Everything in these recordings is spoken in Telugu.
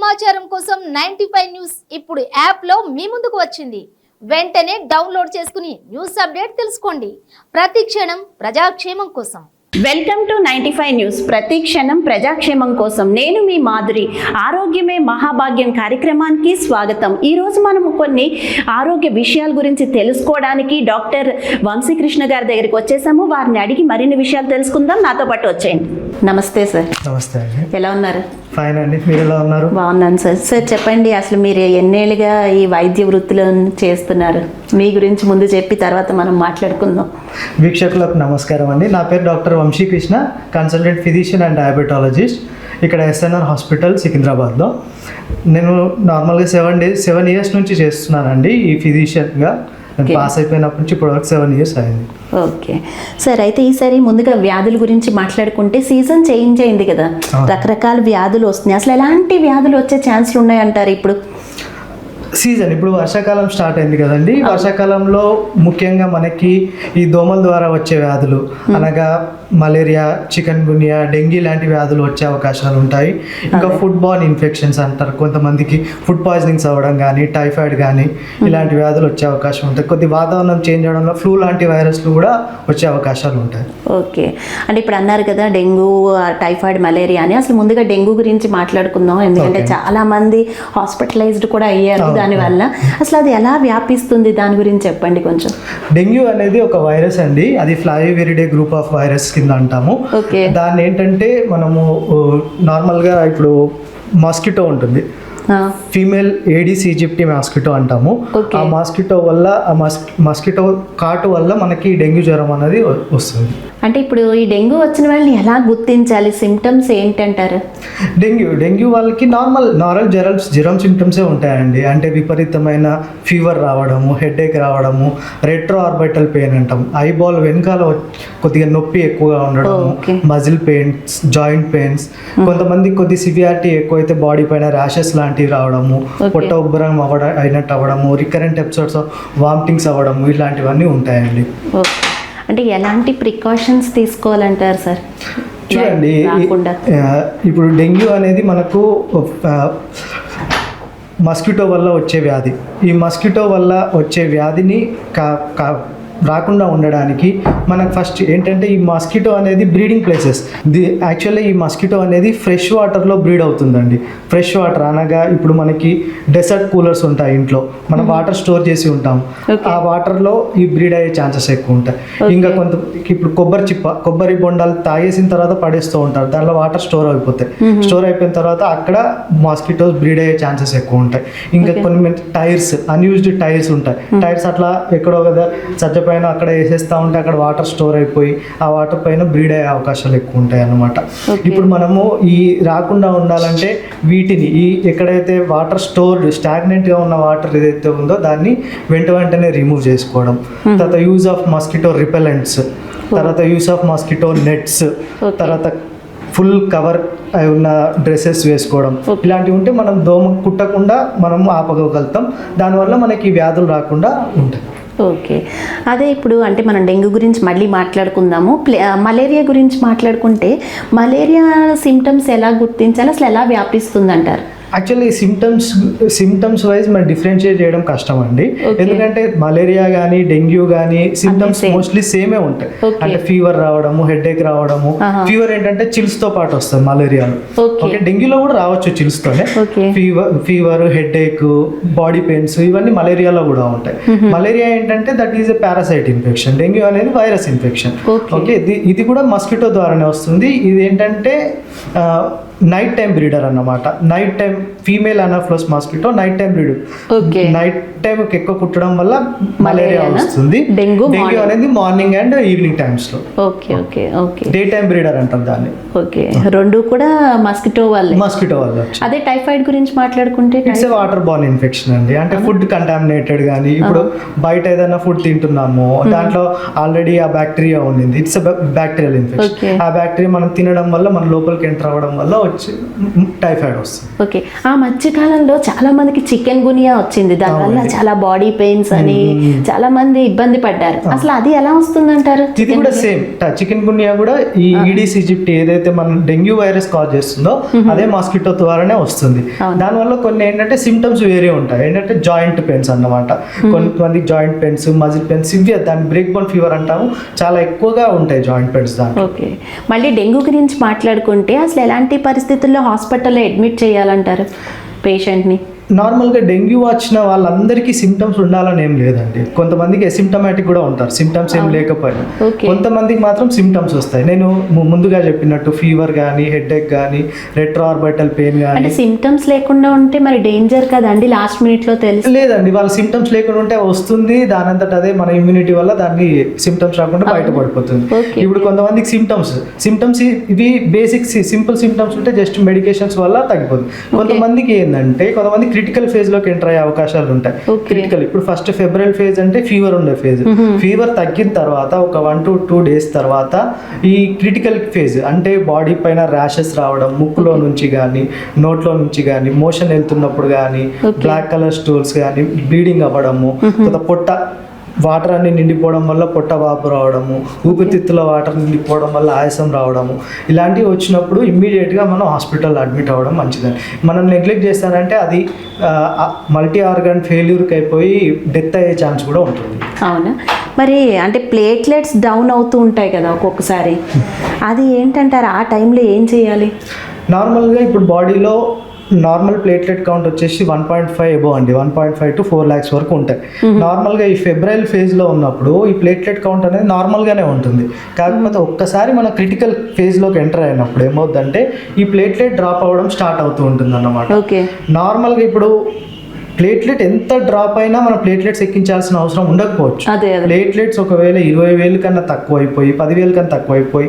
సమాచారం కోసం 95 న్యూస్ ఇప్పుడు యాప్లో మీ ముందుకు వచ్చింది. వెంటనే డౌన్లోడ్ చేసుకుని న్యూస్ అప్డేట్ తెలుసుకోండి. ప్రతి క్షణం ప్రజాక్షేమం కోసం. Welcome to 95 news. ప్రతి క్షణం ప్రజాక్షేమం కోసం. నేను మీ మాధురి. ఆరోగ్యమే మహాభాగ్యం కార్యక్రమానికి స్వాగతం. ఈరోజు మనము కొన్ని ఆరోగ్య విషయాల గురించి తెలుసుకోవడానికి డాక్టర్ వంశీకృష్ణ గారి దగ్గరికి వచ్చేసాము. వారిని అడిగి మరిన్ని విషయాలు తెలుసుకుందాం. నాతో పాటు వచ్చేయండి. నమస్తే సార్. నమస్తే అండి. ఎలా ఉన్నారు? ఫైన్ అండి, మీరు ఎలా ఉన్నారు? బాగున్నాను సార్. సార్ చెప్పండి, అసలు మీరు ఎన్నేళ్ళుగా ఈ వైద్య వృత్తిలో చేస్తున్నారు? మీ గురించి ముందు చెప్పి తర్వాత మనం మాట్లాడుకుందాం. వీక్షకులకు నమస్కారం అండి. నా పేరు doctor Vamshikrishna, consultant physician and diabetologist, ఇక్కడ ఎస్ఎన్ఆర్ హాస్పిటల్ సికింద్రాబాద్లో. నేను నార్మల్గా 7 ఇయర్స్ నుంచి చేస్తున్నానండి ఈ ఫిజిషియన్గా. నేను పాస్ అయిపోయినప్పటి నుంచి ఇప్పటివరకు 7 ఇయర్స్ అయింది. ఓకే సార్, అయితే ఈసారి ముందుగా వ్యాధుల గురించి మాట్లాడుకుంటే సీజన్ చేంజ్ అయింది కదా, రకరకాల వ్యాధులు వస్తున్నాయి. అసలు ఎలాంటి వ్యాధులు వచ్చే ఛాన్స్లు ఉన్నాయంటారు? సీజన్ ఇప్పుడు వర్షాకాలం స్టార్ట్ అయింది కదండి. వర్షాకాలంలో ముఖ్యంగా మనకి ఈ దోమల ద్వారా వచ్చే వ్యాధులు అనగా మలేరియా, చికెన్ గున్యా, డెంగీ లాంటి వ్యాధులు వచ్చే అవకాశాలు ఉంటాయి. ఇంకా ఫుడ్ బార్న్ ఇన్ఫెక్షన్స్ అంటారు, కొంతమందికి ఫుడ్ పాయిజనింగ్స్ అవ్వడం కానీ, టైఫాయిడ్ కానీ ఇలాంటి వ్యాధులు వచ్చే అవకాశం ఉంటాయి. కొద్ది వాతావరణం చేంజ్ అవడంలో ఫ్లూ లాంటి వైరస్లు కూడా వచ్చే అవకాశాలు ఉంటాయి. ఓకే, అంటే ఇప్పుడు అన్నారు కదా డెంగ్యూ, టైఫాయిడ్, మలేరియా అని. అసలు ముందుగా డెంగ్యూ గురించి మాట్లాడుకుందాం. ఎందుకంటే చాలా మంది హాస్పిటలైజ్డ్ కూడా అయ్యారు దానివల్ల. అసలు అది ఎలా వ్యాపిస్తుంది, దాని గురించి చెప్పండి కొంచెం. డెంగ్యూ అనేది ఒక వైరస్ అండి. అది ఫ్లైవిరిడే గ్రూప్ ఆఫ్ వైరస్ కింద అంటాము. దాన్ని ఏంటంటే మనము నార్మల్గా ఇప్పుడు మాస్కిటో ఉంటుంది, ఫీమేల్ ఏడిస్ ఈజిప్టి మాస్కిటో అంటాము. ఆ మాస్కిటో వల్ల, ఆ మాస్కిటో కాటు వల్ల మనకి డెంగ్యూ జ్వరం అనేది వస్తుంది. అంటే ఇప్పుడు ఈ డెంగ్యూ వచ్చిన వాళ్ళని ఎలా గుర్తించాలి? సిమ్టమ్స్ ఏంటంటారు? డెంగ్యూ వాళ్ళకి నార్మల్ జ్వరం సిమ్టమ్సే ఉంటాయండి. అంటే విపరీతమైన ఫీవర్ రావడము, హెడేక్ రావడము, రెట్రో ఆర్బిటల్ పెయిన్ అంటాం, ఐబాల్ వెనకాల కొద్దిగా నొప్పి ఎక్కువగా ఉండడము, మజిల్ పెయిన్స్, జాయింట్ పెయిన్స్, కొంతమంది కొద్ది సివియారిటీ ఎక్కువైతే బాడీ పైన ర్యాషెస్ లాంటివి రావడము, పొట్ట ఉబ్బరం అయినట్టు అవ్వడము, రికరెంట్ ఎపిసోడ్స్ ఆఫ్ వామిటింగ్స్ అవ్వడము, ఇలాంటివన్నీ ఉంటాయండి. అంటే ఎలాంటి ప్రికాషన్స్ తీసుకోవాలంటారు సార్? చూడండి, ఇప్పుడు డెంగ్యూ అనేది మనకు మస్కిటో వల్ల వచ్చే వ్యాధి. ఈ మస్కిటో వల్ల వచ్చే వ్యాధిని రాకుండా ఉండడానికి మనకు ఫస్ట్ ఏంటంటే ఈ మస్కిటో అనేది బ్రీడింగ్ ప్లేసెస్. యాక్చువల్లీ ఈ మస్కిటో అనేది ఫ్రెష్ వాటర్లో బ్రీడ్ అవుతుందండి. ఫ్రెష్ వాటర్ అనగా ఇప్పుడు మనకి డెసర్ట్ కూలర్స్ ఉంటాయి ఇంట్లో, మనం వాటర్ స్టోర్ చేసి ఉంటాం. ఆ వాటర్లో ఈ బ్రీడ్ అయ్యే ఛాన్సెస్ ఎక్కువ ఉంటాయి. ఇంకా ఇప్పుడు కొబ్బరి బొండాలు తాగేసిన తర్వాత పడేస్తూ ఉంటారు, దానిలో వాటర్ స్టోర్ అయిపోతాయి. స్టోర్ అయిపోయిన తర్వాత అక్కడ మాస్కిటోస్ బ్రీడ్ అయ్యే ఛాన్సెస్ ఎక్కువ ఉంటాయి. ఇంకా కొన్ని టైర్స్, అన్యూజ్డ్ టైర్స్ ఉంటాయి. టైర్స్ అట్లా ఎక్కడో కదా సజ్జ పైన అక్కడ వేసేస్తూ ఉంటే అక్కడ వాటర్ స్టోర్ అయిపోయి ఆ వాటర్ పైన బ్రీడ్ అయ్యే అవకాశాలు ఎక్కువ ఉంటాయి అన్నమాట. ఇప్పుడు మనము ఈ రాకుండా ఉండాలంటే వీటిని ఎక్కడైతే వాటర్ స్టాగ్నెంట్గా ఉన్న వాటర్ ఏదైతే ఉందో దాన్ని వెంటనే రిమూవ్ చేసుకోవడం, తర్వాత యూజ్ ఆఫ్ మస్కిటో రిపెలెంట్స్, తర్వాత యూజ్ ఆఫ్ మస్కిటో నెట్స్, తర్వాత ఫుల్ కవర్ అయి ఉన్న డ్రెస్సెస్ వేసుకోవడం, ఇలాంటివి ఉంటే మనం దోమ కుట్టకుండా మనం ఆపగలుగుతాం. దానివల్ల మనకి వ్యాధులు రాకుండా ఉంటాయి. ఓకే, అదే ఇప్పుడు అంటే మనం డెంగ్యూ గురించి మళ్ళీ మాట్లాడుకుందాము. మలేరియా గురించి మాట్లాడుకుంటే మలేరియా సిమ్టమ్స్ ఎలా గుర్తించాలి, అసలు ఎలా వ్యాపిస్తుంది అంటారు? యాక్చువల్లీ సిమ్టమ్స్ వైజ్ మనం డిఫరెన్షియేట్ చేయడం కష్టం అండి. ఎందుకంటే మలేరియా కానీ డెంగ్యూ కానీ సిమ్టమ్స్ మోస్ట్లీ సేమే ఉంటాయి. అంటే ఫీవర్ రావడము, హెడేక్ రావడము. ఫీవర్ ఏంటంటే చిల్స్ తో పాటు వస్తుంది మలేరియాలో. ఓకే, డెంగ్యూలో కూడా రావచ్చు చిల్స్ తోనే. ఫీవర్, హెడేక్, బాడీ పెయిన్స్ ఇవన్నీ మలేరియాలో కూడా ఉంటాయి. మలేరియా ఏంటంటే that is a parasite infection, dengue అనేది వైరస్ ఇన్ఫెక్షన్. ఓకే, ఇది కూడా మస్కిటో ద్వారానే వస్తుంది. ఇది ఏంటంటే నైట్ టైం బ్రీడర్ అన్నమాట. Night time female anopheles mosquito night time breeder. Night time ఎక్కువ కుట్టడం వల్ల మలేరియా వస్తుంది. డెంగ్యూ అనేది మార్నింగ్ అండ్ ఈవినింగ్ టైమ్స్ లో. డే టైం బ్రీడర్ అంటాం దాన్ని. ఓకే, రెండు కూడా మస్కిటో వల్ల. అదే టైఫాయిడ్ గురించి మాట్లాడుకుంటే ఇట్స్ వాటర్ బార్న్ ఇన్ఫెక్షన్ అండి. అంటే ఫుడ్ కంటామినేటెడ్ కానీ, ఇప్పుడు బయట ఏదైనా ఫుడ్ తింటున్నాము దాంట్లో ఆల్రెడీ ఆ బ్యాక్టీరియా ఉండింది, ఇట్స్ బ్యాక్టీరియల్ ఇన్ఫెక్షన్. ఆ బ్యాక్టీరియా మనం తినడం వల్ల మన లోపలికి ఎంటర్ అవ్వడం వల్ల వచ్చి టైఫాయిడ్ వస్తుంది. ఓకే, ఆ మధ్యకాలంలో చాలా మందికి చికెన్ గునియా వచ్చింది, దానివల్ల చాలా బాడీ పెయిన్స్ అని చాలా మంది ఇబ్బంది పడ్డారు. అసలు అది ఎలా వస్తుందంటారు? ఇది కూడా సేమ్ చికెన్ గునియా కూడా ఈ ఈడిస్ ఈజిప్టి ఏదైతే మన డెంగ్యూ వైరస్ కాజ్ చేస్తుందో అదే మాస్కిటో ద్వారానే వస్తుంది. దానివల్ల కొన్ని ఏంటంటే సిమ్టమ్స్ వేరే ఉంటాయి. ఏంటంటే జాయింట్ పెయిన్స్ అన్నమాట, కొంతమంది joint pains, muscle pains, severe, దాన్ని బ్రేక్ బోన్ ఫీవర్ అంటాము, చాలా ఎక్కువగా ఉంటాయి జాయింట్ పెయిన్స్ దాంట్లో. ఓకే, మళ్ళీ డెంగ్యూ గురించి మాట్లాడుకుంటే అసలు ఎలాంటి పరిస్థితుల్లో హాస్పిటల్లో అడ్మిట్ చేయాలంటారు పేషెంట్ని? నార్మల్గా డెంగ్యూ వచ్చిన వాళ్ళందరికీ సిమ్టమ్స్ ఉండాలని ఏం లేదండి. కొంతమందికి అసిమ్టమాటిక్ కూడా ఉంటారు, సిమ్టమ్స్ ఏం లేకపోయినా. కొంతమందికి మాత్రం సిమ్టమ్స్ వస్తాయి. నేను ముందుగా చెప్పినట్టు ఫీవర్ కానీ, హెడేక్ కానీ, రెట్రో ఆర్బిటల్ పెయిన్ కానీ. అంటే సిమ్టమ్స్ లేకుండా ఉంటే మరి డేంజర్ కదండి, లాస్ట్ మినిట్లో తెలిసి? లేదండి, వాళ్ళ సిమ్టమ్స్ లేకుండా ఉంటే వస్తుంది, దానంతట అదే మన ఇమ్యూనిటీ వల్ల దాన్ని సిమ్టమ్స్ రాకుండా బయటపడిపోతుంది. ఇప్పుడు కొంతమందికి సిమ్టమ్స్ ఇవి బేసిక్ సింపుల్ సిమ్టమ్స్ ఉంటే జస్ట్ మెడికేషన్స్ వల్ల తగ్గిపోతుంది. కొంతమందికి ఏంటంటే కొంతమంది క్రిటికల్ ఫేజ్ లోకి ఎంటర్ అయ్యే అవకాశాలు ఉంటాయి. క్రిటికల్ ఇప్పుడు ఫస్ట్ ఫెబ్రవరి ఫేజ్ అంటే ఫీవర్ ఉండే ఫేజ్. ఫీవర్ తగ్గిన తర్వాత ఒక 1 to 2 days తర్వాత ఈ క్రిటికల్ ఫేజ్ అంటే బాడీ పైన ర్యాషెస్ రావడం, ముక్కులో నుంచి కానీ నోట్లో నుంచి కానీ, మోషన్ వెళ్తున్నప్పుడు కానీ, బ్లాక్ కలర్ స్టూల్స్ కానీ, బ్లీడింగ్ అవ్వడము, తర్వాత పొట్ట వాటర్ అన్ని నిండిపోవడం వల్ల పొట్ట వాపు రావడము, ఊపిరితిత్తుల వాటర్ నిండిపోవడం వల్ల ఆయాసం రావడము, ఇలాంటివి వచ్చినప్పుడు ఇమ్మీడియట్గా మనం హాస్పిటల్లో అడ్మిట్ అవ్వడం మంచిదని. మనం నెగ్లెక్ట్ చేస్తానంటే అది మల్టీ ఆర్గాన్ ఫెయిల్యూర్కి అయిపోయి డెత్ అయ్యే ఛాన్స్ కూడా ఉంటుంది. అవునా? మరి అంటే ప్లేట్లెట్స్ డౌన్ అవుతూ ఉంటాయి కదా ఒక్కొక్కసారి, అది ఏంటంటారు? ఆ టైంలో ఏం చేయాలి? నార్మల్గా ఇప్పుడు బాడీలో నార్మల్ ప్లేట్లెట్ కౌంట్ వచ్చేసి 1.5 అబోవ్ అండి, 1.5 to 4 lakhs వరకు ఉంటాయి. నార్మల్గా ఈ ఫెబ్రవరి ఫేజ్లో ఉన్నప్పుడు ఈ ప్లేట్లెట్ కౌంట్ అనేది నార్మల్గానే ఉంటుంది. కాకపోతే ఒక్కసారి మన క్రిటికల్ ఫేజ్లోకి ఎంటర్ అయినప్పుడు ఏమవుతుందంటే ఈ ప్లేట్లెట్ డ్రాప్ అవ్వడం స్టార్ట్ అవుతూ ఉంటుంది అన్నమాట. నార్మల్గా ఇప్పుడు ప్లేట్లెట్ ఎంత డ్రాప్ అయినా మన ప్లేట్లెట్స్ ఎక్కించాల్సిన అవసరం ఉండకపోవచ్చు. ప్లేట్లెట్స్ ఒకవేళ 20,000 కన్నా తక్కువైపోయి, 10,000 కన్నా తక్కువైపోయి,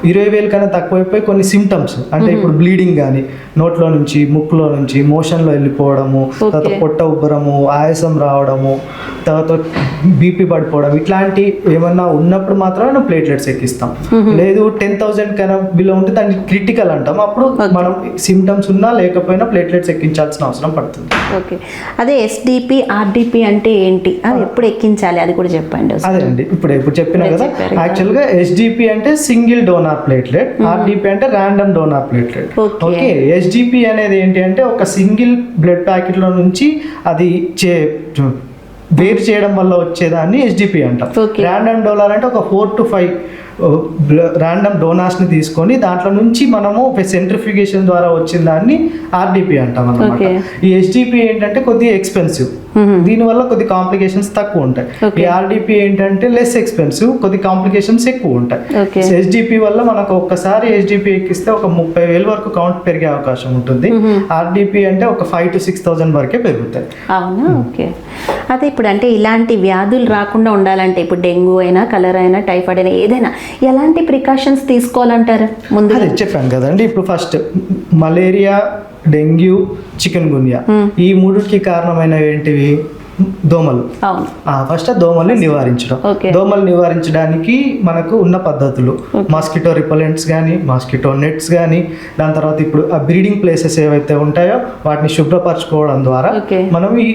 20,000 కన్నా తక్కువైపోయి కొన్ని సిమ్టమ్స్ అంటే ఇప్పుడు బ్లీడింగ్ కానీ, నోట్లో నుంచి, ముక్కులో నుంచి, మోషన్లో వెళ్ళిపోవడము, తర్వాత పొట్ట ఉబ్బరము, ఆయాసం రావడము, తర్వాత బీపీ పడిపోవడం, ఇట్లాంటి ఏమన్నా ఉన్నప్పుడు మాత్రమే మనం ప్లేట్లెట్స్ ఎక్కిస్తాం. లేదు 10,000 కన్నా బిలో ఉంటే దాన్ని క్రిటికల్ అంటాం. అప్పుడు మనం సిమ్టమ్స్ ఉన్నా లేకపోయినా ప్లేట్లెట్స్ ఎక్కించాల్సిన అవసరం పడుతుంది. ఓకే, అదే ఎస్డిపి, ఆర్డిపి అంటే ఏంటి, అది ఎప్పుడు ఎక్కించాలి అది కూడా చెప్పండి. అదే అండి, ఇప్పుడు చెప్పినా కదా. యాక్చువల్గా ఎస్డిపి అంటే సింగిల్ డోనార్ ప్లేట్లెట్, ఆర్డిపి అంటే random donor platelet. Okay, SDP అనేది ఏంటి అంటే ఒక సింగిల్ బ్లడ్ ప్యాకెట్ లో నుంచి అది వేరు చేయడం వల్ల వచ్చేదాన్ని ఎస్డిపి అంటాం. ర్యాండమ్ డోనార్ అంటే ఒక 4 to 5 ర్యాండమ్ డోనార్స్ని తీసుకొని దాంట్లో నుంచి మనము సెంట్రిఫికేషన్ ద్వారా వచ్చిన దాన్ని ఆర్డిపి అంటాం అన్నమాట. ఈ ఎస్డిపి ఏంటంటే కొద్దిగా ఎక్స్పెన్సివ్, దీనివల్ల కొద్ది కాంప్లికేషన్స్ తక్కువ ఉంటాయి. ఈ ఆర్డిపి ఏంటంటే లెస్ ఎక్స్పెన్సివ్, కొద్ది కాంప్లికేషన్స్ ఎక్కువ ఉంటాయి. ఎస్డిపి వల్ల మనకు ఒక్కసారి ఎస్డిపి ఎక్కిస్తే ఒక 30,000 వరకు కౌంట్ పెరిగే అవకాశం ఉంటుంది. ఆర్డిపి అంటే ఒక 5,000 to 6,000 వరకే పెరుగుతాయి. అవునా? ఓకే, అదే ఇప్పుడు అంటే ఇలాంటి వ్యాధులు రాకుండా ఉండాలంటే ఇప్పుడు డెంగ్యూ అయినా, కలరా అయినా, టైఫాయిడ్ అయినా ఏదైనా ఎలాంటి ప్రికాషన్స్ తీసుకోవాలంటారు? ముందు అదే చెప్పాను కదండి, ఇప్పుడు ఫస్ట్ మలేరియా, డెంగ్యూ, చికెన్ గున్యా ఈ మూడుకి కారణమైన ఏంటివి? దోమలు. ఫస్ట్ దోమల్ని నివారించడం. దోమలు నివారించడానికి మనకు ఉన్న పద్ధతులు మాస్కిటో రిపలెంట్స్ కానీ, మాస్కిటో నెట్స్ కానీ, దాని తర్వాత ఇప్పుడు ఆ బ్రీడింగ్ ప్లేసెస్ ఏవైతే ఉంటాయో వాటిని శుభ్రపరచుకోవడం ద్వారా మనం ఈ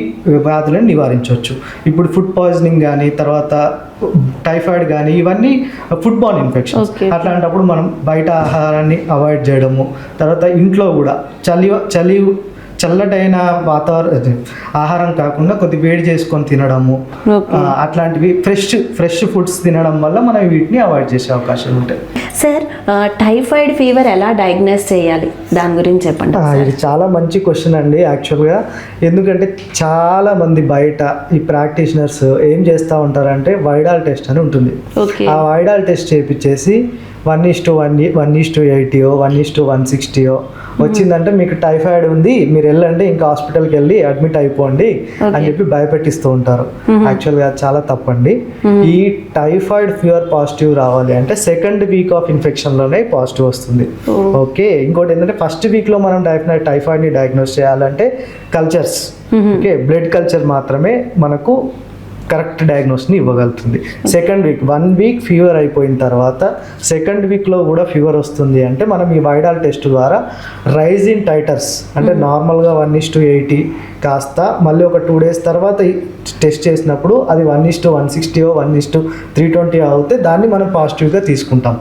వ్యాధులను నివారించవచ్చు. ఇప్పుడు ఫుడ్ పాయిజనింగ్ కానీ, తర్వాత టైఫాయిడ్ కానీ, ఇవన్నీ ఫుడ్ బార్న్ ఇన్ఫెక్షన్స్. అట్లాంటప్పుడు మనం బయట ఆహారాన్ని అవాయిడ్ చేయడము, తర్వాత ఇంట్లో కూడా చల్లటైన ఆహారం కాకుండా కొద్ది వేడి చేసుకొని తినడము, అట్లాంటివి ఫ్రెష్ ఫుడ్స్ తినడం వల్ల మనం వీటిని అవాయిడ్ చేసే అవకాశాలు ఉంటాయి. సార్, టైఫాయిడ్ ఫీవర్ ఎలా డయాగ్నోస్ చేయాలి, దాని గురించి చెప్పండి. ఇది చాలా మంచి క్వశ్చన్ అండి యాక్చువల్గా. ఎందుకంటే చాలా మంది బయట ఈ ప్రాక్టీషనర్స్ ఏం చేస్తూ ఉంటారంటే వైడాల్ టెస్ట్ అని ఉంటుంది. ఆ వైడాల్ టెస్ట్ చేయించేసి 1:1, 1:80, 1:160 వచ్చిందంటే మీకు టైఫాయిడ్ ఉంది, మీరు వెళ్ళండి ఇంకా హాస్పిటల్కి వెళ్ళి అడ్మిట్ అయిపోండి అని చెప్పి భయపెట్టిస్తూ ఉంటారు. యాక్చువల్గా అది చాలా తప్పండి. ఈ టైఫాయిడ్ ఫీవర్ పాజిటివ్ రావాలి అంటే 2nd week ఆఫ్ ఇన్ఫెక్షన్లోనే పాజిటివ్ వస్తుంది. ఓకే, ఇంకోటి ఏంటంటే ఫస్ట్ వీక్లో మనం టైఫాయిడ్ని డయాగ్నోస్ చేయాలంటే కల్చర్స్, ఓకే, బ్లడ్ కల్చర్ మాత్రమే మనకు కరెక్ట్ డయాగ్నోస్ని ఇవ్వగలుగుతుంది. సెకండ్ వీక్ 1 వీక్ ఫీవర్ అయిపోయిన తర్వాత సెకండ్ వీక్లో కూడా ఫీవర్ వస్తుంది అంటే మనం ఈ వైడాల్ టెస్ట్ ద్వారా రైజ్ ఇన్ టైటర్స్ అంటే నార్మల్గా 1:80 కాస్త మళ్ళీ ఒక 2 days తర్వాత టెస్ట్ చేసినప్పుడు అది 1:160 1:320 అవుతే దాన్ని మనం పాజిటివ్గా తీసుకుంటాం.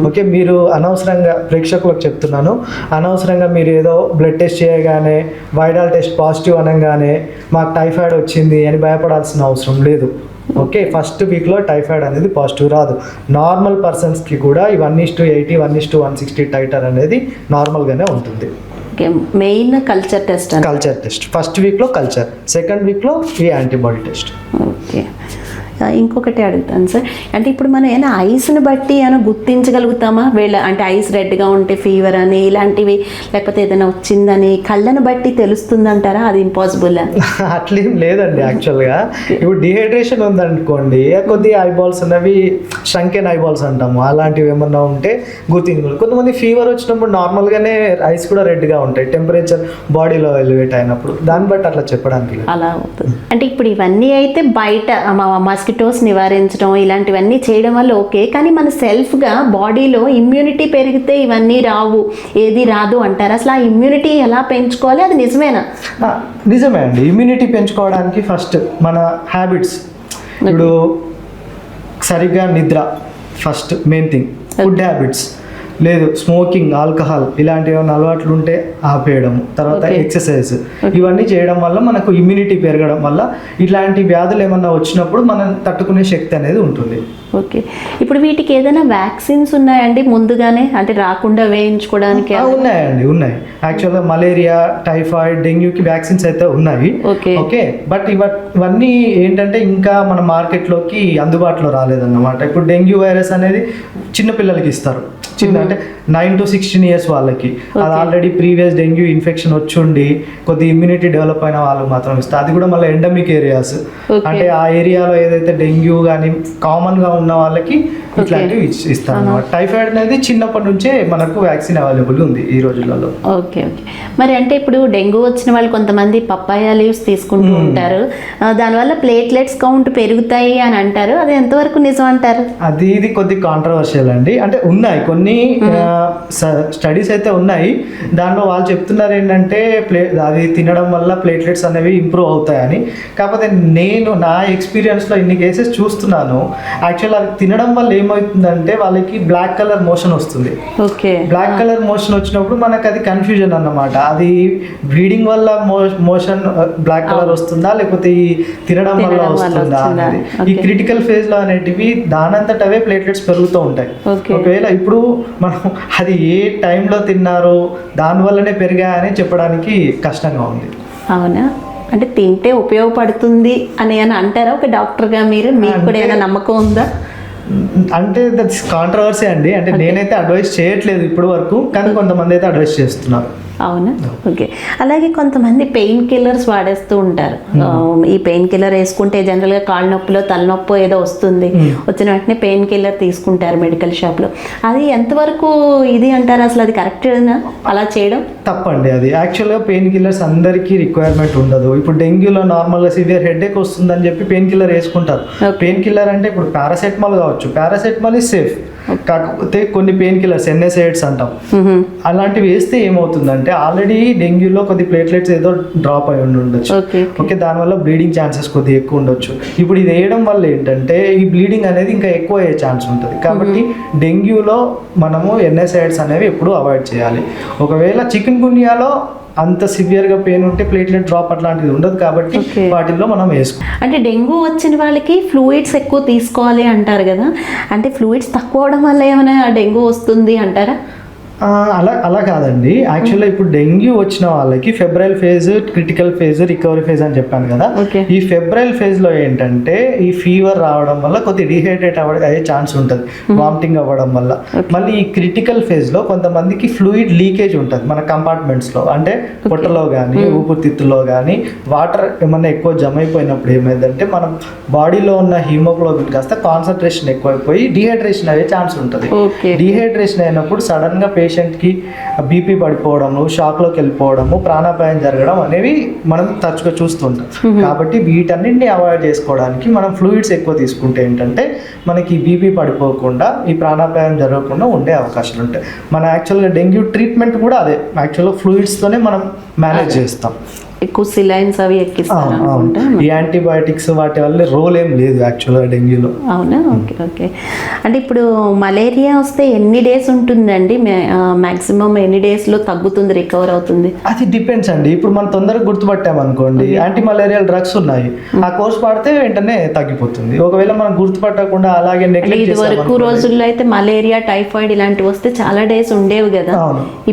ఓకే, మీరు అనవసరంగా ప్రేక్షకులకు చెప్తున్నాను, అనవసరంగా మీరు ఏదో బ్లడ్ టెస్ట్ చేయగానే వైడాల్ టెస్ట్ పాజిటివ్ అనగానే మాకు టైఫాయిడ్ వచ్చింది అని భయపడాల్సిన అవసరం లేదు. ఓకే, ఫస్ట్ వీక్లో టైఫాయిడ్ అనేది పాజిటివ్ రాదు. నార్మల్ పర్సన్స్కి కూడా ఈ 1:80 1:160 టైటర్ అనేది నార్మల్గానే ఉంటుంది. మెయిన్ కల్చర్ టెస్ట్ ఫస్ట్ వీక్లో కల్చర్, సెకండ్ వీక్లో ఈ యాంటీబాడీ టెస్ట్. ఓకే, ఇంకొకటి అడుగుతాను సార్, అంటే ఇప్పుడు మనం ఏమైనా ఐస్ని బట్టి ఏమైనా గుర్తించగలుగుతామా? అంటే ఐస్ రెడ్గా ఉంటే ఫీవర్ అని ఇలాంటివి, లేకపోతే ఏదైనా వచ్చిందని కళ్ళను బట్టి తెలుస్తుందంటారా? అది ఇంపాసిబుల్? అట్లేం లేదండి. యాక్చువల్గా ఇప్పుడు డిహైడ్రేషన్ ఉందనుకోండి, కొద్ది ఐబాల్స్ ఉన్నవి షంకెన్ ఐబాల్స్ అంటాము, అలాంటివి ఏమన్నా ఉంటే గుర్తించగలరు. కొంతమంది ఫీవర్ వచ్చినప్పుడు నార్మల్గానే ఐస్ కూడా రెడ్గా ఉంటాయి, టెంపరేచర్ బాడీలో ఎలివేట్ అయినప్పుడు, దాన్ని బట్టి అట్లా చెప్పడానికి అలా అవుతుంది. అంటే ఇప్పుడు ఇవన్నీ అయితే బయట మస్కిటోస్ నివారించడం ఇలాంటివన్నీ చేయడం వల్ల ఓకే, కానీ మన సెల్ఫ్గా బాడీలో ఇమ్యూనిటీ పెరిగితే ఇవన్నీ రావు, ఏది రాదు అంటారు. అసలు ఆ ఇమ్యూనిటీ ఎలా పెంచుకోవాలి? అది నిజమేనా? నిజమే అండి. ఇమ్యూనిటీ పెంచుకోవడానికి ఫస్ట్ మన హ్యాబిట్స్, ఇప్పుడు సరిగ్గా నిద్ర first main thing, food habits, లేదు స్మోకింగ్, ఆల్కహాల్ ఇలాంటి ఏమైనా అలవాట్లు ఉంటే ఆపేయడం, తర్వాత ఎక్సర్సైజ్, ఇవన్నీ చేయడం వల్ల మనకు ఇమ్యూనిటీ పెరగడం వల్ల ఇట్లాంటి వ్యాధులు ఏమన్నా వచ్చినప్పుడు మనం తట్టుకునే శక్తి అనేది ఉంటుంది. ఓకే, ఇప్పుడు వీటికి ఏదైనా వ్యాక్సిన్స్ ఉన్నాయండి ముందుగానే, అంటే రాకుండా వేయించుకోవడానికి? ఉన్నాయండి, ఉన్నాయి. యాక్చువల్గా మలేరియా, టైఫాయిడ్, డెంగ్యూకి వ్యాక్సిన్స్ అయితే ఉన్నాయి. ఓకే, బట్ ఇవన్నీ ఏంటంటే ఇంకా మన మార్కెట్లోకి అందుబాటులో రాలేదన్నమాట. ఇప్పుడు డెంగ్యూ వైరస్ అనేది చిన్నపిల్లలకి ఇస్తారు, అంటే 9 to 16 years వాళ్ళకి. అది ఆల్రెడీ ప్రీవియస్ డెంగ్యూ ఇన్ఫెక్షన్ వచ్చి కొద్ది ఇమ్యూనిటీ డెవలప్ అయిన వాళ్ళకి మాత్రం ఇస్తారు. అది కూడా మళ్ళీ ఎండమిక్ ఏరియాస్, అంటే ఆ ఏరియాలో ఏదైతే డెంగ్యూ కానీ కామన్గా ఉన్న వాళ్ళకి ఇట్లాంటివి ఇస్తాం అన్నమాట. టైఫాయిడ్ అనేది చిన్నప్పటి నుంచే మనకు వ్యాక్సిన్ అవైలబుల్ ఉంది ఈ రోజులలో. ఓకే ఓకే, మరి అంటే ఇప్పుడు డెంగ్యూ వచ్చిన వాళ్ళు కొంతమంది పప్పాయ లీవ్స్ తీసుకుంటూ ఉంటారు, దానివల్ల ప్లేట్లెట్స్ కౌంట్ పెరుగుతాయి అని అంటారు, అది ఎంతవరకు నిజం అంటారు? ఇది కొద్ది కాంట్రవర్షియల్ అండి. అంటే ఉన్నాయి కొన్ని స్టడీస్ అయితే ఉన్నాయి, దాంట్లో వాళ్ళు చెప్తున్నారు ఏంటంటే అది తినడం వల్ల ప్లేట్లెట్స్ అనేవి ఇంప్రూవ్ అవుతాయని. కాకపోతే నేను నా ఎక్స్పీరియన్స్లో ఇన్ని కేసెస్ చూస్తున్నాను, యాక్చువల్ అది తినడం వల్ల ఏమవుతుందంటే వాళ్ళకి బ్లాక్ కలర్ మోషన్ వస్తుంది. ఓకే, బ్లాక్ కలర్ మోషన్ వచ్చినప్పుడు మనకు అది కన్ఫ్యూజన్ అన్నమాట, అది బ్లీడింగ్ వల్ల మోషన్ బ్లాక్ కలర్ వస్తుందా లేకపోతే ఈ తినడం వల్ల వస్తుందా అనేది. ఈ క్రిటికల్ ఫేజ్ లో అనేటివి దానంతట అవే ప్లేట్లెట్స్ పెరుగుతూ ఉంటాయి. ఒకవేళ ఇప్పుడు మనం అది ఏ టైంలో తిన్నారో దానివల్లనే పెరిగాయని చెప్పడానికి కష్టంగా ఉంది. అవునా? అంటే తింటే ఉపయోగపడుతుంది అని అంటారా ఒక డాక్టర్గా మీరు? మీకు కూడా ఏమైనా నమ్మకం ఉందా? అంటే దట్స్ కాంట్రవర్సీ అండి. అంటే నేనైతే అడ్వైస్ చేయట్లేదు ఇప్పుడు వరకు, కానీ కొంతమంది అయితే అడ్వైస్ చేస్తున్నారు. అవునా? ఓకే, అలాగే కొంతమంది పెయిన్ కిల్లర్స్ వాడేస్తూ ఉంటారు. ఈ పెయిన్ కిల్లర్ వేసుకుంటే జనరల్గా కాళ్ళ నొప్పిలో తలనొప్పి ఏదో వస్తుంది, వచ్చిన వెంటనే పెయిన్ కిల్లర్ తీసుకుంటారు మెడికల్ షాప్లో. అది ఎంతవరకు ఇది అంటారు? అసలు అది కరెక్టేనా అలా చేయడం? తప్పండి. అది యాక్చువల్గా పెయిన్ కిల్లర్స్ అందరికీ రిక్వైర్మెంట్ ఉండదు. ఇప్పుడు డెంగ్యూలో నార్మల్గా సివియర్ హెడేక్ వస్తుందని చెప్పి పెయిన్ కిల్లర్ వేసుకుంటారు. పెయిన్ కిల్లర్ అంటే ఇప్పుడు పారాసెటమాల్ కావచ్చు, పారాసెటమాల్ ఈజ్ సేఫ్. కాకపోతే కొన్ని పెయిన్ కిల్లర్స్ NSAIDs అంటాం, అలాంటివి వేస్తే ఏమవుతుందంటే ఆల్రెడీ డెంగ్యూలో కొద్ది ప్లేట్లెట్స్ ఏదో డ్రాప్ అయి ఉండొచ్చు. ఓకే, దానివల్ల బ్లీడింగ్ ఛాన్సెస్ కొద్దిగా ఎక్కువ ఉండొచ్చు. ఇప్పుడు ఇది వేయడం వల్ల ఏంటంటే ఈ బ్లీడింగ్ అనేది ఇంకా ఎక్కువ అయ్యే ఛాన్స్ ఉంటుంది. కాబట్టి డెంగ్యూలో మనము NSAIDs అనేవి ఎప్పుడూ అవాయిడ్ చేయాలి. ఒకవేళ చికెన్ గున్యాలో అంత సివియర్గా పెయిన్ ఉంటే ప్లేట్లెట్ డ్రాప్ అట్లాంటిది ఉండదు, కాబట్టి వాటిల్లో మనం వేసుకోవాలి. అంటే డెంగ్యూ వచ్చిన వాళ్ళకి ఫ్లూయిడ్స్ ఎక్కువ తీసుకోవాలి అంటారు కదా, అంటే ఫ్లూయిడ్స్ తక్కువ అవడం వల్ల ఏమైనా డెంగ్యూ వస్తుంది అంటారా? అలా కాదండి. యాక్చువల్గా ఇప్పుడు డెంగ్యూ వచ్చిన వాళ్ళకి febrile phase, critical phase, recovery phase అని చెప్పాను కదా. ఈ ఫెబ్రైల్ ఫేజ్లో ఏంటంటే ఈ ఫీవర్ రావడం వల్ల కొద్ది డిహైడ్రేట్ అయ్యే ఛాన్స్ ఉంటుంది, వామిటింగ్ అవ్వడం వల్ల. మళ్ళీ ఈ క్రిటికల్ ఫేజ్లో కొంతమందికి ఫ్లూయిడ్ లీకేజ్ ఉంటుంది మన కంపార్ట్మెంట్స్లో, అంటే పొట్టలో కానీ ఊపిరితిత్తుల్లో కానీ వాటర్ ఏమన్నా ఎక్కువ జమ అయిపోయినప్పుడు ఏమైందంటే మనం బాడీలో ఉన్న హీమోగ్లోబిన్ కాస్త కాన్సన్ట్రేషన్ ఎక్కువైపోయి డిహైడ్రేషన్ అయ్యే ఛాన్స్ ఉంటుంది. డిహైడ్రేషన్ అయినప్పుడు సడన్గా పేషెంట్కి బీపీ పడిపోవడము, షాక్లోకి వెళ్ళిపోవడము, ప్రాణాపాయం జరగడం అనేవి మనం తరచుగా చూస్తుంటాం. కాబట్టి వీటన్నిటిని అవాయిడ్ చేసుకోవడానికి మనం ఫ్లూయిడ్స్ ఎక్కువ తీసుకుంటే ఏంటంటే మనకి బీపీ పడిపోకుండా ఈ ప్రాణాపాయం జరగకుండా ఉండే అవకాశాలు ఉంటాయి. మన యాక్చువల్గా డెంగ్యూ ట్రీట్మెంట్ కూడా అదే, యాక్చువల్గా ఫ్లూయిడ్స్తోనే మనం మేనేజ్ చేస్తాం. ఎక్కువ సిలైన్స్ అవి ఎక్కిస్తారు అనుకుంటా. ఈ యాంటీబయాటిక్స్ వాటి వల్ల రోల్ ఏం లేదు యాక్చువల్గా డెంగ్యూలో. అవునా? Okay okay. అంటే ఇప్పుడు మలేరియా వస్తే ఎన్ని డేస్ ఉంటుందండి? మ్యాక్సిమం ఎన్ని డేస్లో తగ్గుతుంది, రికవర్ అవుతుంది? అది డిపెండ్స్ అండి. ఇప్పుడు మనం తొందరగా గుర్తుపట్టామనుకోండి, యాంటీ మలేరియల్ డ్రగ్స్ ఉన్నాయి, ఆ కోర్స్ వాడితే వెంటనే తగ్గిపోతుంది. ఒకవేళ మనం గుర్తుపట్టకుండా అలాగే ఇది వరకు రోజుల్లో అయితే మలేరియా, టైఫాయిడ్ ఇలాంటివి వస్తే చాలా డేస్ ఉండేవి కదా.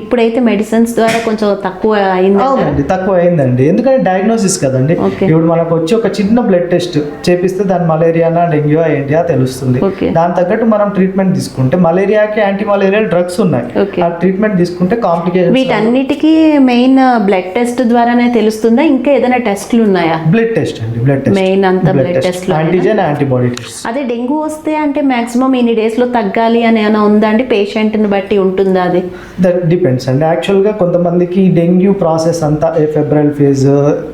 ఇప్పుడైతే మెడిసిన్స్ ద్వారా కొంచెం తక్కువ అయింది. అవునండి, తక్కువ అయిందండి. ఎందుకంటే డయాగ్నోసిస్ కదండి. ఇప్పుడు మనకు వచ్చి ఒక చిన్న బ్లడ్ టెస్ట్ చేపిస్తే దాని మలేరియానా డెంగ్యూ ఏంటియా తెలుస్తుంది. దాని తగ్గట్టు మనం ట్రీట్మెంట్ తీసుకుంటే, మలేరియాకి యాంటీ మలేరియల్ డ్రగ్స్ ఉన్నాయి, ఆ ట్రీట్మెంట్ తీసుకుంటే కాంప్లికేషన్. వీటన్నిటికీ మెయిన్ బ్లడ్ టెస్ట్ ద్వారానే తెలుస్తుందా, ఇంకా ఏదైనా టెస్ట్లు ఉన్నాయా? బ్లడ్ టెస్ట్ అండి, బ్లడ్ టెస్ట్ మెయిన్ అంతా blood test, antigen antibody test. అదే డెంగ్యూ వస్తే అంటే మాక్సిమం ఇన్ని డేస్ లో తగ్గాలి అని ఏమైనా ఉందా అండి? పేషెంట్ ని బట్టి ఉంటుందా అది? దట్ డిపెండ్స్ అండి. యాక్చువల్గా కొంతమందికి డెంగ్యూ ప్రాసెస్ అంతా ఫెబ్రల్ ఫేజ్,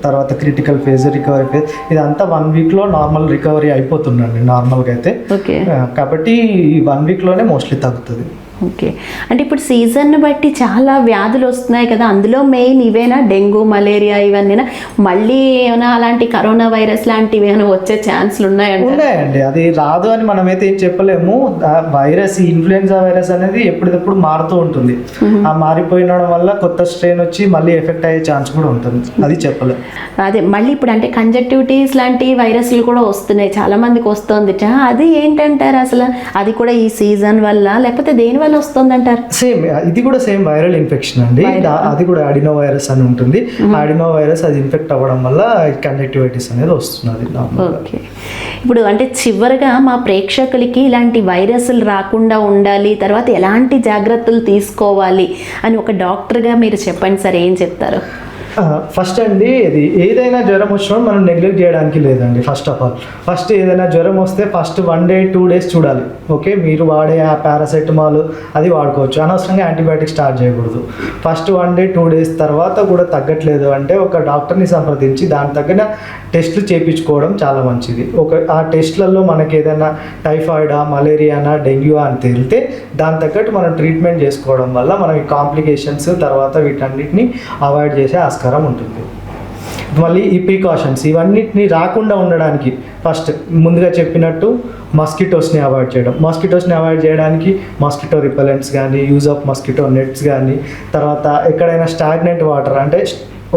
తర్వాత క్రిటికల్ ఫేజ్, రికవరీ ఫేజ్, ఇదంతా 1 వీక్లో నార్మల్ రికవరీ అయిపోతుందండి నార్మల్గా అయితే. ఓకే. కాబట్టి ఈ 1 వీక్లోనే మోస్ట్లీ తగ్గుతుంది. ఓకే. అంటే ఇప్పుడు సీజన్ బట్టి చాలా వ్యాధులు వస్తున్నాయి కదా, అందులో మెయిన్ ఇవేనా, డెంగ్యూ, మలేరియా ఇవన్నీ? మళ్ళీ ఏమైనా అలాంటి కరోనా వైరస్ లాంటివి ఏమైనా వచ్చే ఛాన్స్లు ఉన్నాయండి. అది రాదు అని మనమైతే ఏం చెప్పలేము. వైరస్, ఇన్ఫ్లుయెన్జా వైరస్ అనేది ఎప్పటికప్పుడు మారుతూ ఉంటుంది. ఆ మారిపోయిన వల్ల కొత్త స్ట్రెయిన్ వచ్చి మళ్ళీ ఎఫెక్ట్ అయ్యే ఛాన్స్ కూడా ఉంటుంది, అది చెప్పలేము. అదే మళ్ళీ ఇప్పుడు అంటే కంజక్టివిటీస్ లాంటి వైరస్లు కూడా వస్తున్నాయి, చాలా మందికి వస్తుంది. అది ఏంటంటారు అసలు? అది కూడా ఈ సీజన్ వల్ల లేకపోతే దేని వల్ల వస్తుందంటారు? సేమ్, ఇది కూడా సేమ్ వైరల్ ఇన్ఫెక్షన్ అండి. అది కూడా అడినో వైరస్ అని ఉంటుంది. అడినో వైరస్ అది ఇన్ఫెక్ట్ అవ్వడం వల్ల కంజక్టివిటీస్ అనేది వస్తున్నది. ఓకే. ఇప్పుడు అంటే చివరిగా మా ప్రేక్షకులకి ఇలాంటి వైరస్లు రాకుండా ఉండాలి, తర్వాత ఎలాంటి జాగ్రత్తలు తీసుకోవాలి అని ఒక డాక్టర్గా మీరు చెప్పండి సార్, ఏం చెప్తారు? ఫస్ట్ అండి, ఇది ఏదైనా జ్వరం వచ్చినప్పుడు మనం నెగ్లెక్ట్ చేయడానికి లేదండి. ఫస్ట్ ఏదైనా జ్వరం వస్తే ఫస్ట్ 1 day 2 days చూడాలి. ఓకే, మీరు వాడే ఆ పారాసెటమాల్ అది వాడుకోవచ్చు, అనవసరంగా యాంటీబయాటిక్ స్టార్ట్ చేయకూడదు. ఫస్ట్ 1 day 2 days తర్వాత కూడా తగ్గట్లేదు అంటే ఒక డాక్టర్ని సంప్రదించి దాని తగిన టెస్టులు చేయించుకోవడం చాలా మంచిది. ఆ టెస్ట్లలో మనకి ఏదైనా టైఫాయిడా, మలేరియానా, డెంగ్యూ అని తేలితే దాని తగ్గట్టు మనం ట్రీట్మెంట్ చేసుకోవడం వల్ల మనకి కాంప్లికేషన్స్ తర్వాత వీటన్నిటిని అవాయిడ్ చేసే ఆస్కారం ఉంటుంది. మళ్ళీ ఈ ప్రికాషన్స్ ఇవన్నిటిని రాకుండా ఉండడానికి ఫస్ట్ ముందుగా చెప్పినట్టు మస్కిటోస్ని అవాయిడ్ చేయడం. మస్కిటోస్ని అవాయిడ్ చేయడానికి మస్కిటో రిపెలెంట్స్ కానీ, యూజ్ ఆఫ్ మస్కిటో నెట్స్ కానీ, తర్వాత ఎక్కడైనా స్టాగ్నెంట్ వాటర్ అంటే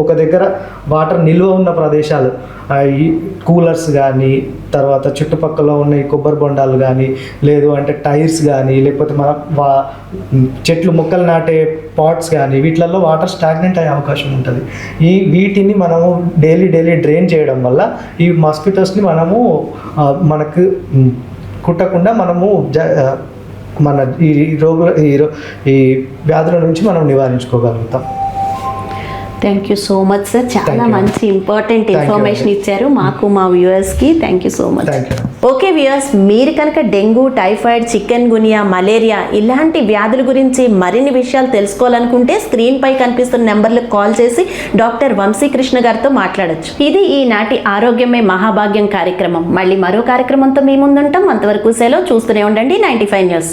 ఒక దగ్గర వాటర్ నిల్వ ఉన్న ప్రదేశాలు, ఈ కూలర్స్ కానీ, తర్వాత చుట్టుపక్కల ఉన్న ఈ కొబ్బరి బొండాలు కానీ, లేదు అంటే టైర్స్ కానీ, లేకపోతే మన చెట్లు మొక్కలు నాటే పాట్స్ కానీ, వీటిలలో వాటర్ స్టాగ్నెంట్ అయ్యే అవకాశం ఉంటుంది. వీటిని మనము డైలీ డ్రైన్ చేయడం వల్ల ఈ మస్కిటోస్ని మనము మనకు కుట్టకుండా మనము మన ఈ వ్యాధుల నుంచి మనం నివారించుకోగలుగుతాం. Thank you so much sir, చాలా మంచి ఇంపార్టెంట్ ఇన్ఫర్మేషన్ ఇచ్చారు మాకు, మా వ్యూవర్స్కి. Thank you so much. Okay viewers, మీరు కనుక dengue, typhoid, chikungunya, malaria ఇలాంటి వ్యాధుల గురించి మరిన్ని విషయాలు తెలుసుకోవాలనుకుంటే స్క్రీన్ పై కనిపిస్తున్న నెంబర్లకు కాల్ చేసి డాక్టర్ వంశీకృష్ణ గారితో మాట్లాడొచ్చు. ఇది ఈనాటి ఆరోగ్యమే మహాభాగ్యం కార్యక్రమం. మళ్ళీ మరో కార్యక్రమంతో మీ ముందుంటాం. అంతవరకు సెలవు. చూస్తూనే ఉండండి 95 న్యూస్.